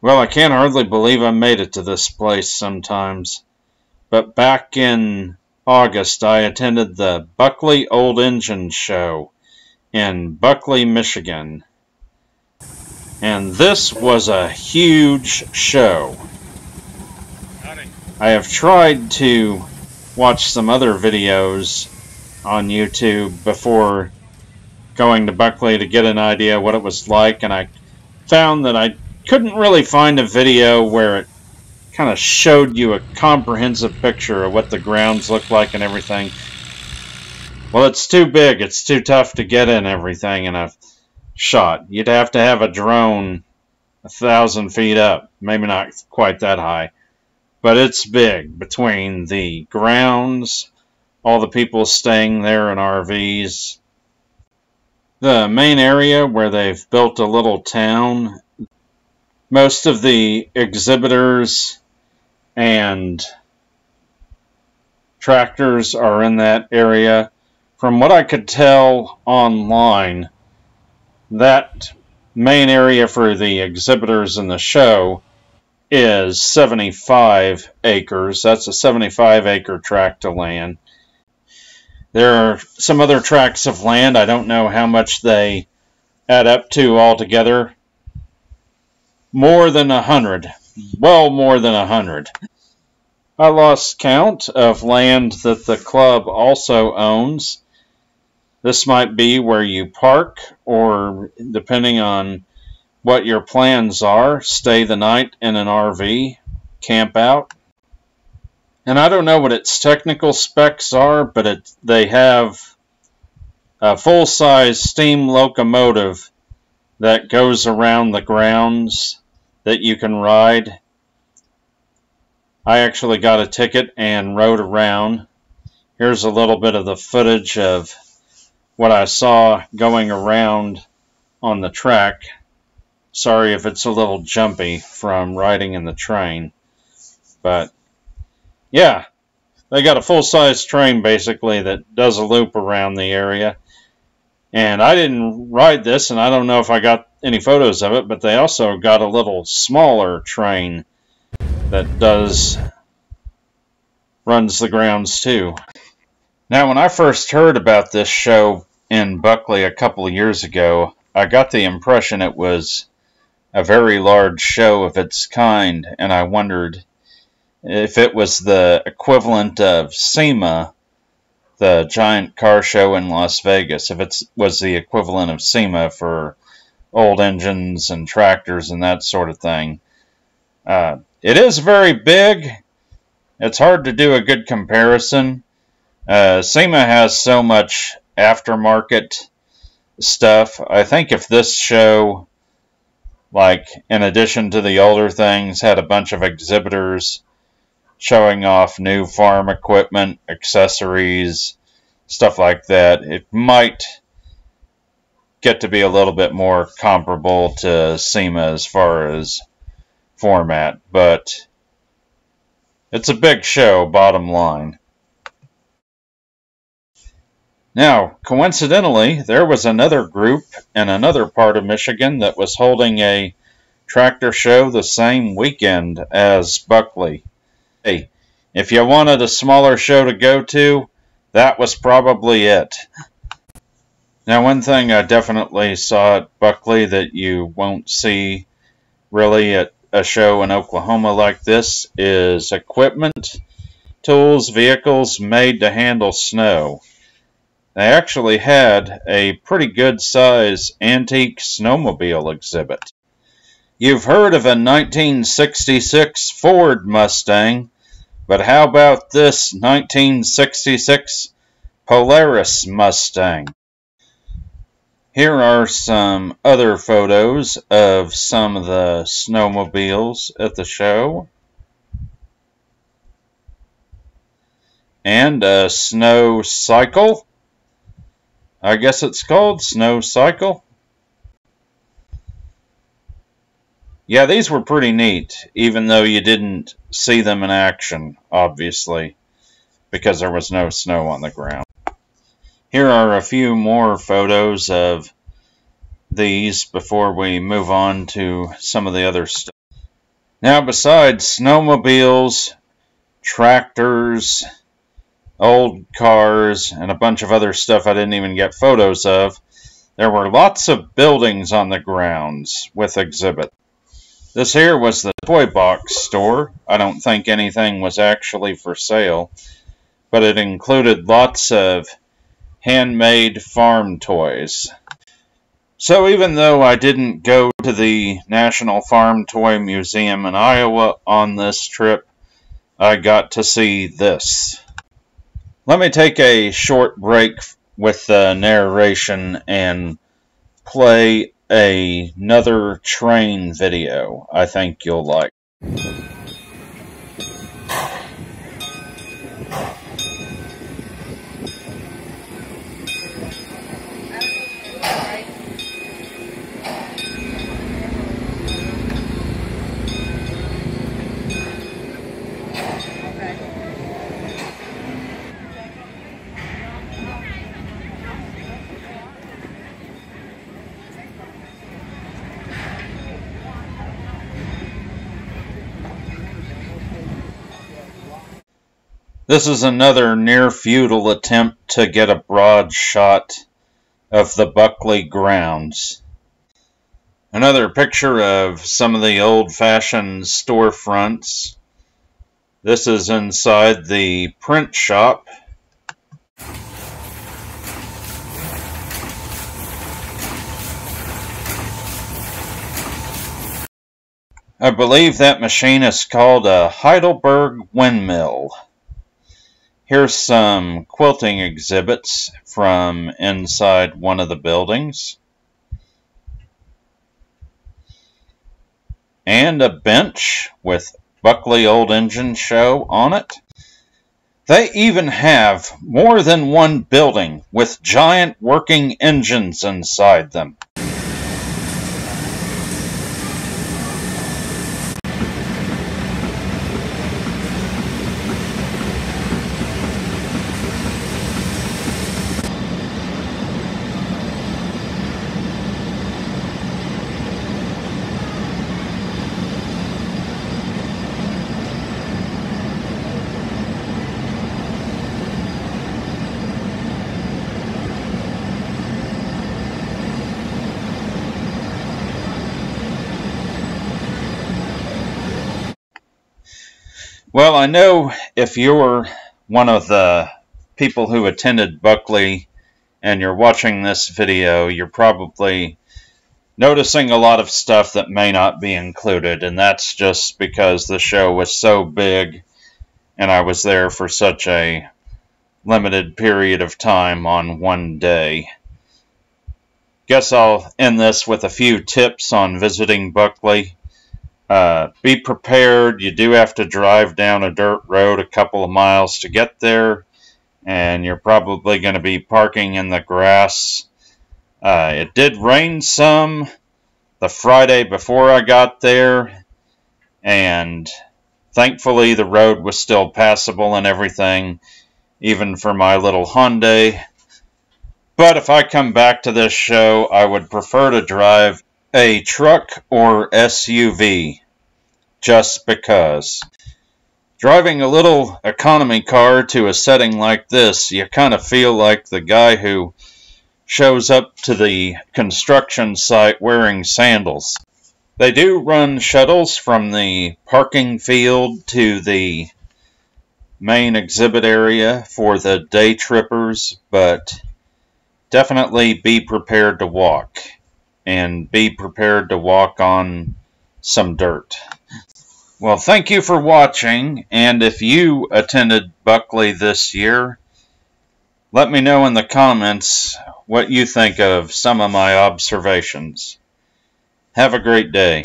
Well, I can't hardly believe I made it to this place sometimes. But back in August, I attended the Buckley Old Engine Show in Buckley, Michigan. And this was a huge show. I have tried to watch some other videos on YouTube before going to Buckley to get an idea what it was like, and I found that I couldn't really find a video where it kind of showed you a comprehensive picture of what the grounds look like and everything. Well, it's too big, it's too tough to get in everything in a shot. You'd have to have a drone 1,000 feet up, maybe not quite that high, but it's big. Between the grounds, all the people staying there in RVs, the main area where they've built a little town, most of the exhibitors and tractors are in that area. From what I could tell online, that main area for the exhibitors in the show is 75 acres. That's a 75-acre tract of land. There are some other tracts of land. I don't know how much they add up to altogether. More than 100. Well, more than 100. I lost count of land that the club also owns. This might be where you park, or depending on what your plans are, stay the night in an RV, camp out. And I don't know what its technical specs are, but they have a full-size steam locomotive that goes around the grounds that you can ride. I actually got a ticket and rode around. Here's a little bit of the footage of what I saw going around on the track. Sorry if it's a little jumpy from riding in the train, but yeah, they got a full-size train basically that does a loop around the area. And I didn't ride this, and I don't know if I got any photos of it, but they also got a little smaller train that runs the grounds too. Now, when I first heard about this show in Buckley a couple of years ago, I got the impression it was a very large show of its kind, and I wondered if it was the equivalent of SEMA, the giant car show in Las Vegas, if it was the equivalent of SEMA for old engines and tractors and that sort of thing. It is very big. It's hard to do a good comparison. SEMA has so much aftermarket stuff. I think if this show, like in addition to the older things, had a bunch of exhibitors showing off new farm equipment, accessories, stuff like that, it might get to be a little bit more comparable to SEMA as far as format, but it's a big show, bottom line. Now, coincidentally, there was another group in another part of Michigan that was holding a tractor show the same weekend as Buckley. Hey, if you wanted a smaller show to go to, that was probably it. Now, one thing I definitely saw at Buckley that you won't see really at a show in Oklahoma like this is equipment, tools, vehicles made to handle snow. They actually had a pretty good size antique snowmobile exhibit. You've heard of a 1966 Ford Mustang, but how about this 1966 Polaris Mustang? Here are some other photos of some of the snowmobiles at the show. And a snow cycle. I guess it's called Snow Cycle. Yeah, these were pretty neat, even though you didn't see them in action, obviously, because there was no snow on the ground. Here are a few more photos of these before we move on to some of the other stuff. Now, besides snowmobiles, tractors, old cars, and a bunch of other stuff I didn't even get photos of, there were lots of buildings on the grounds with exhibits. This here was the toy box store. I don't think anything was actually for sale, but it included lots of handmade farm toys. So even though I didn't go to the National Farm Toy Museum in Iowa on this trip, I got to see this. Let me take a short break with the narration and play another train video I think you'll like. This is another near-futile attempt to get a broad shot of the Buckley grounds. Another picture of some of the old-fashioned storefronts. This is inside the print shop. I believe that machine is called a Heidelberg windmill. Here's some quilting exhibits from inside one of the buildings. And a bench with Buckley Old Engine Show on it. They even have more than one building with giant working engines inside them. Well, I know if you're one of the people who attended Buckley and you're watching this video, you're probably noticing a lot of stuff that may not be included, and that's just because the show was so big and I was there for such a limited period of time on one day. Guess I'll end this with a few tips on visiting Buckley. Be prepared. You do have to drive down a dirt road a couple of miles to get there, and you're probably going to be parking in the grass. It did rain some the Friday before I got there, and thankfully the road was still passable and everything, even for my little Hyundai. But if I come back to this show, I would prefer to drive a truck or SUV, just because. Driving a little economy car to a setting like this, you kind of feel like the guy who shows up to the construction site wearing sandals. They do run shuttles from the parking field to the main exhibit area for the day trippers, but definitely be prepared to walk. And be prepared to walk on some dirt. Well, thank you for watching, and if you attended Buckley this year, let me know in the comments what you think of some of my observations. Have a great day.